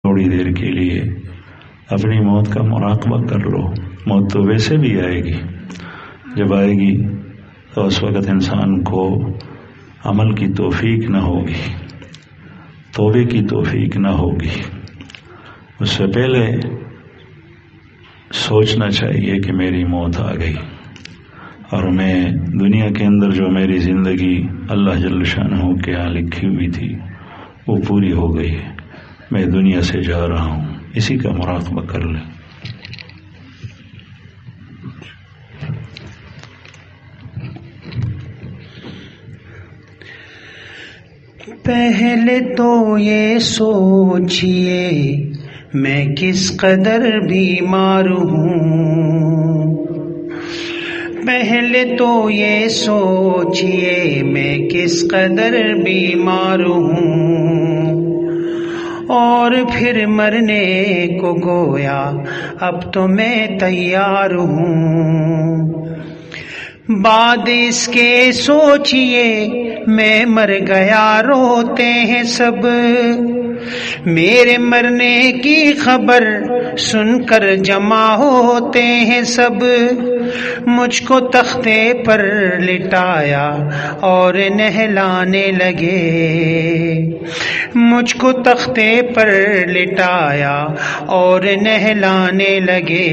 تھوڑی دیر کے لیے اپنی موت کا مراقبہ کر لو. موت تو ویسے بھی آئے گی، جب آئے گی تو اس وقت انسان کو عمل کی توفیق نہ ہوگی، توبے کی توفیق نہ ہوگی. اس سے پہلے سوچنا چاہیے کہ میری موت آ گئی اور میں دنیا کے اندر جو میری زندگی اللہ جل شانہ کے یہاں لکھی ہوئی تھی وہ پوری ہو گئی ہے، میں دنیا سے جا رہا ہوں. اسی کا مراقبہ کر لیں. پہلے تو یہ سوچئے میں کس قدر بیمار ہوں، پہلے تو یہ سوچئے میں کس قدر بیمار ہوں، اور پھر مرنے کو گویا اب تو میں تیار ہوں. بعد اس کے سوچئے میں مر گیا روتے ہیں سب، میرے مرنے کی خبر سن کر جمع ہوتے ہیں سب. مجھ کو تختے پر لٹایا اور نہلانے لگے، مجھ کو تختے پر لٹایا اور نہلانے لگے.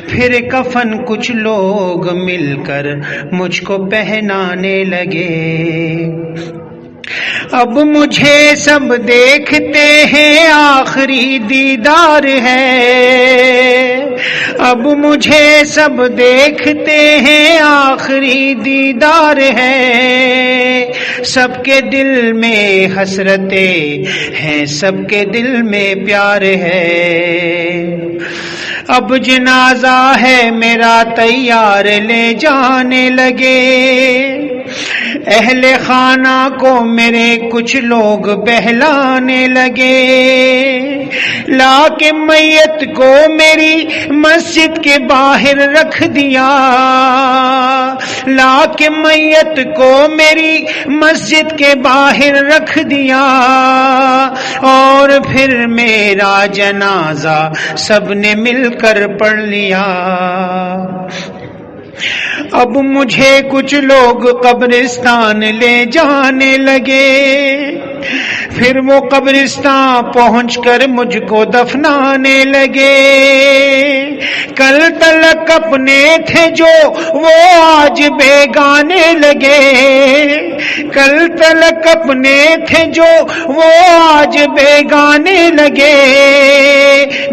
پھر کفن کچھ لوگ مل کر مجھ کو پہنانے لگے. اب مجھے سب دیکھتے ہیں آخری دیدار ہے، اب مجھے سب دیکھتے ہیں آخری دیدار ہے. سب کے دل میں حسرتیں ہیں، سب کے دل میں پیار ہے. اب جنازہ ہے میرا تیار لے جانے لگے، اہل خانہ کو میرے کچھ لوگ بہلانے لگے. لا کے میت کو میری مسجد کے باہر رکھ دیا، لا کے میت کو میری مسجد کے باہر رکھ دیا، اور پھر میرا جنازہ سب نے مل کر پڑھ لیا. اب مجھے کچھ لوگ قبرستان لے جانے لگے، پھر وہ قبرستان پہنچ کر مجھ کو دفنانے لگے. کل تلک اپنے تھے جو وہ آج بیگانے لگے، کل تلک اپنے تھے جو وہ آج بیگانے لگے.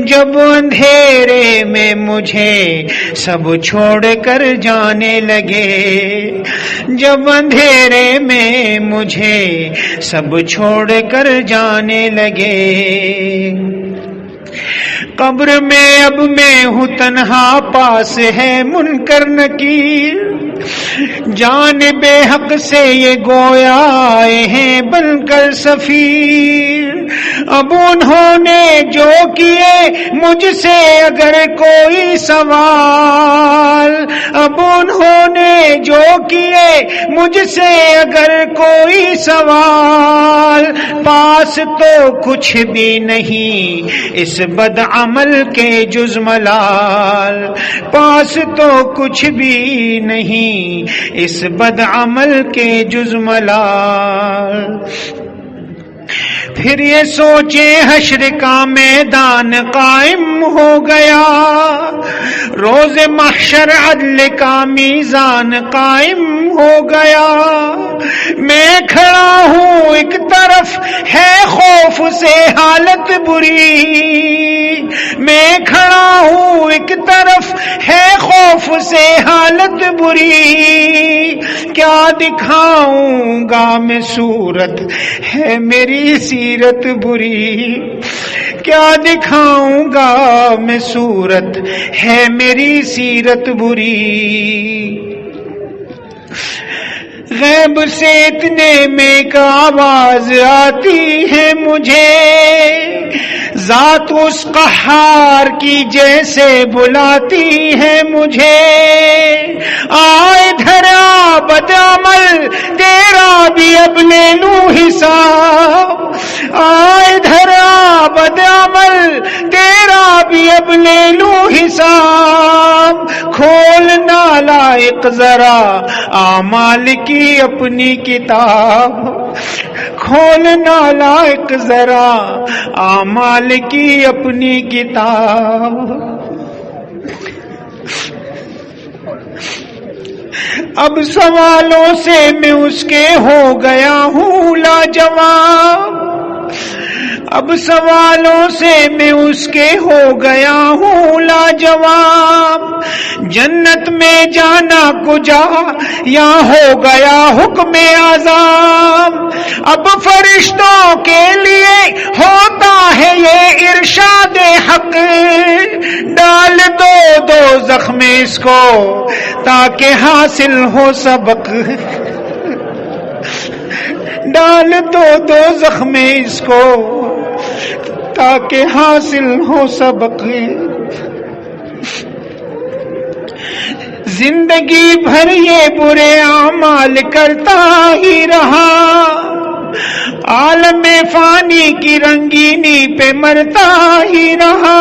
جب اندھیرے میں مجھے سب چھوڑ کر جانے لگے، جب اندھیرے میں مجھے سب چھوڑ کر جانے لگے. قبر میں اب میں ہوں تنہا، پاس ہے منکر نکیر. جانب حق سے یہ گویا آئے ہیں بن کر سفیر. اب انہوں نے جو کیے مجھ سے اگر کوئی سوال، اب انہوں نے جو کیے مجھ سے اگر کوئی سوال، پاس تو کچھ بھی نہیں اس بد عمل کے جز ملال، پاس تو کچھ بھی نہیں اس بد عمل کے جز ملال. پھر یہ سوچے حشر کا میدان قائم ہو گیا، روز محشر عدل کا میزان قائم ہو گیا. میں کھڑا ہوں ایک طرف ہے خوف سے حالت بری، میں کھڑا ہوں ایک طرف ہے خوف سے حالت بری. کیا دکھاؤں گا میں صورت ہے میری سیرت بری، کیا دکھاؤں گا میں صورت ہے میری سیرت بری. غیب سے اتنے میں ایک آواز آتی ہے مجھے، ذات اس قہار کی جیسے بلاتی ہے مجھے. آئے دھرا بدعمل تیرا بھی اب لے لوں حساب، آئے دھرا اب لے لوں حساب، کھول نالائق ذرا اعمال کی اپنی کتاب، کھول نالائق ذرا اعمال کی اپنی کتاب۔ اب سوالوں سے میں اس کے ہو گیا ہوں لاجواب، اب سوالوں سے میں اس کے ہو گیا ہوں لاجواب، جنت میں جانا کجا یا ہو گیا حکم عذاب، اب فرشتوں کے لیے ہوتا ہے یہ ارشاد حق، ڈال دو دوزخ میں اس کو تاکہ حاصل ہو سبق، ڈال دو دوزخ میں اس کو تاکہ حاصل ہو سبق۔ زندگی بھر یہ برے اعمال کرتا ہی رہا، عالم فانی کی رنگینی پہ مرتا ہی رہا،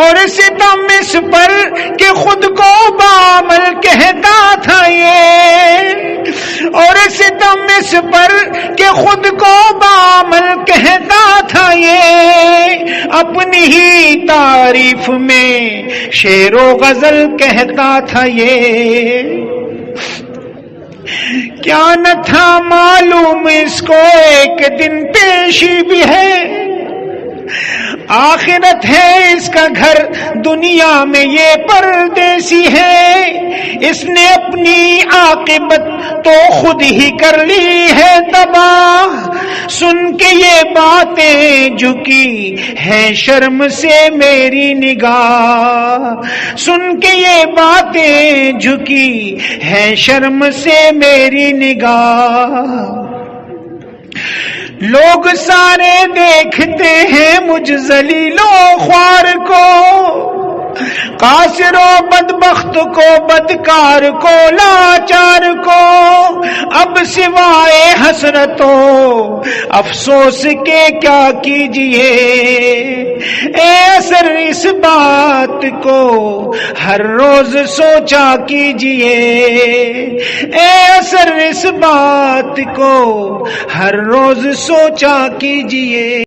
اور ستم اس پر کہ خود کو بعمل کہتا تھا یہ، اور ستم اس پر کہ خود کو بعمل کہتا تھا یہ، اپنی ہی تعریف میں شعر و غزل کہتا تھا یہ، کیا نہ تھا معلوم اس کو ایک دن پیشی بھی ہے، آخرت ہے اس کا گھر دنیا میں یہ پردیسی ہے، اس نے اپنی عاقبت تو خود ہی کر لی ہے تباہ، سن کے یہ باتیں جھکی ہے شرم سے میری نگاہ، سن کے یہ باتیں جھکی ہے شرم سے میری نگاہ، لوگ سارے دیکھتے ہیں مجھ ذلیل و خوار کو، قاصر و بدبخت کو، بدکار کو، لاچار کو، اب سوائے حسرت و افسوس کے کیا کیجئے، اے اثر اس بات کو ہر روز سوچا کیجئے، اے اثر اس بات کو ہر روز سوچا کیجئے۔